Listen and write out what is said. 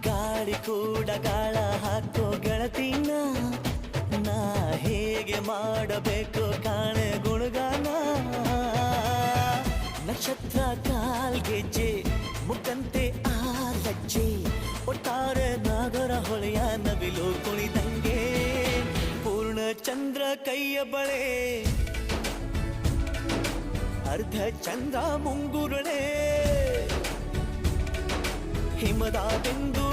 ಗಾಳಿ ಕೂಡ ಗಾಳ ಹಾಕೋ ಗೆಳತಿನ ನಾ ಹೇಗೆ ಮಾಡಬೇಕು ಕಾಣೆ ಗುಣಗಾನ ನಕ್ಷತ್ರ ಕಾಲ್ಗೆಜ್ಜೆ ಮುಖಂತೆ ಆ ಲಜ್ಜೆ ಒಟ್ಟಾರೆ ನಾಗರ ಹೊಳೆಯ ನವಿಲು ಕುಣಿದಂಗೆ ಪೂರ್ಣ ಚಂದ್ರ ಕೈಯ ಬಳೆ ಅರ್ಧ ಚಂದ್ರ ಮುಂಗುರುಳೆ ಹಿಮದ ಬಿಂದು